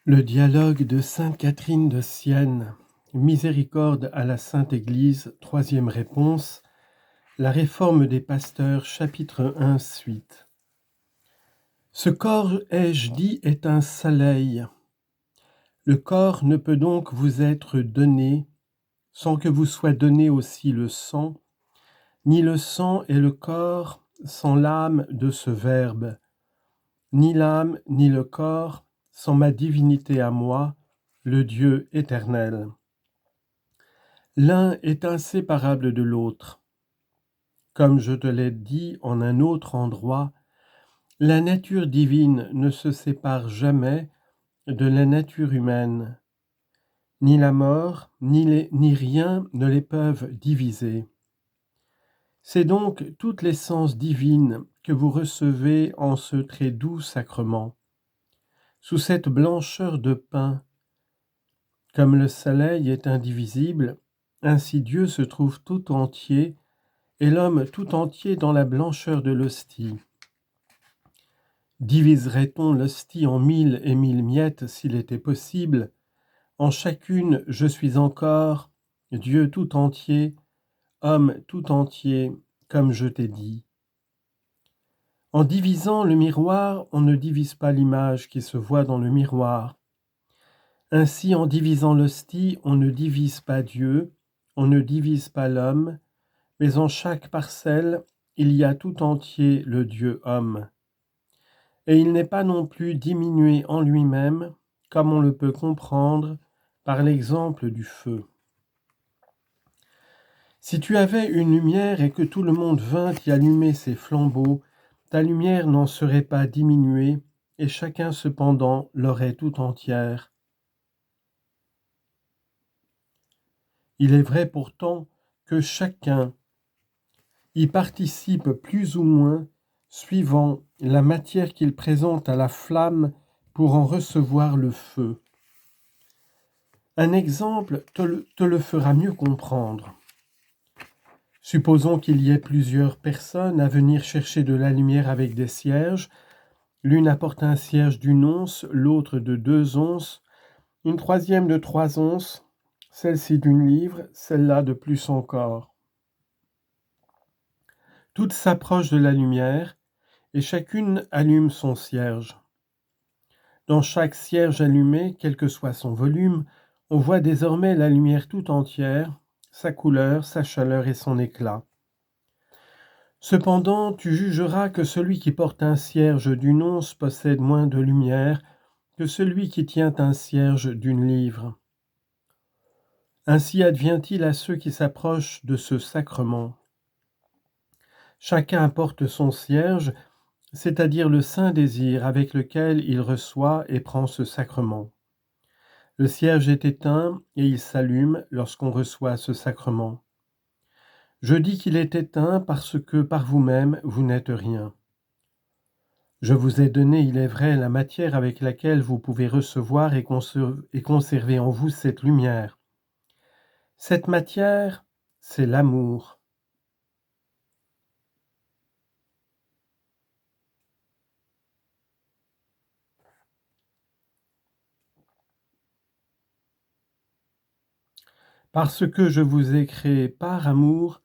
Le dialogue de sainte Catherine de Sienne. Miséricorde à la Sainte Église, troisième réponse. La réforme des pasteurs, chapitre 1, suite. Ce corps, ai-je dit, est un soleil. Le corps ne peut donc vous être donné sans que vous soit donné aussi le sang, ni le sang et le corps sans l'âme de ce Verbe, ni l'âme ni le corps sans ma divinité à moi, le Dieu éternel. L'un est inséparable de l'autre. Comme je te l'ai dit en un autre endroit, la nature divine ne se sépare jamais de la nature humaine. Ni la mort, ni rien ne les peuvent diviser. C'est donc toute l'essence divine que vous recevez en ce très doux sacrement. Sous cette blancheur de pain, comme le soleil est indivisible, ainsi Dieu se trouve tout entier et l'homme tout entier dans la blancheur de l'hostie. Diviserait-on l'hostie en 1000 et 1000 miettes s'il était possible? En chacune je suis encore Dieu tout entier, homme tout entier, comme je t'ai dit. En divisant le miroir, on ne divise pas l'image qui se voit dans le miroir. Ainsi, en divisant l'hostie, on ne divise pas Dieu, on ne divise pas l'homme, mais en chaque parcelle, il y a tout entier le Dieu homme. Et il n'est pas non plus diminué en lui-même, comme on le peut comprendre par l'exemple du feu. Si tu avais une lumière et que tout le monde vint y allumer ses flambeaux, ta lumière n'en serait pas diminuée, et chacun cependant l'aurait tout entière. Il est vrai pourtant que chacun y participe plus ou moins, suivant la matière qu'il présente à la flamme pour en recevoir le feu. Un exemple te le fera mieux comprendre. Supposons qu'il y ait plusieurs personnes à venir chercher de la lumière avec des cierges. L'une apporte un cierge d'1 once, l'autre de 2 onces, une troisième de 3 onces, celle-ci d'1 livre, celle-là de plus encore. Toutes s'approchent de la lumière et chacune allume son cierge. Dans chaque cierge allumé, quel que soit son volume, on voit désormais la lumière tout entière, sa couleur, sa chaleur et son éclat. Cependant, tu jugeras que celui qui porte un cierge d'1 once possède moins de lumière que celui qui tient un cierge d'1 livre. Ainsi advient-il à ceux qui s'approchent de ce sacrement. Chacun apporte son cierge, c'est-à-dire le saint désir avec lequel il reçoit et prend ce sacrement. Le cierge est éteint et il s'allume lorsqu'on reçoit ce sacrement. Je dis qu'il est éteint parce que par vous-même, vous n'êtes rien. Je vous ai donné, il est vrai, la matière avec laquelle vous pouvez recevoir et conserver en vous cette lumière. Cette matière, c'est l'amour. Parce que je vous ai créé par amour,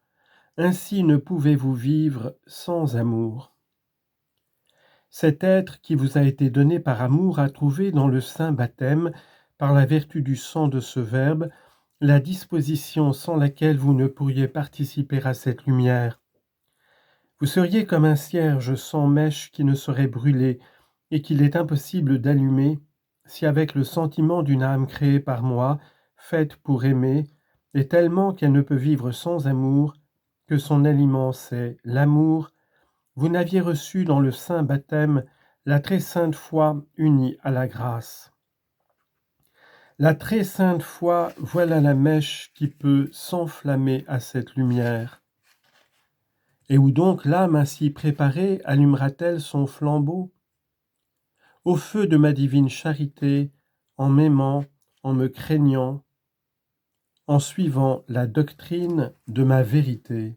ainsi ne pouvez-vous vivre sans amour. Cet être qui vous a été donné par amour a trouvé dans le saint baptême, par la vertu du sang de ce Verbe, la disposition sans laquelle vous ne pourriez participer à cette lumière. Vous seriez comme un cierge sans mèche qui ne serait brûlé et qu'il est impossible d'allumer si avec le sentiment d'une âme créée par moi, faite pour aimer, et tellement qu'elle ne peut vivre sans amour, que son aliment c'est l'amour, vous n'aviez reçu dans le saint baptême la très sainte foi unie à la grâce. La très sainte foi, voilà la mèche qui peut s'enflammer à cette lumière. Et où donc l'âme ainsi préparée allumera-t-elle son flambeau? Au feu de ma divine charité, en m'aimant, en me craignant, en suivant la doctrine de ma vérité.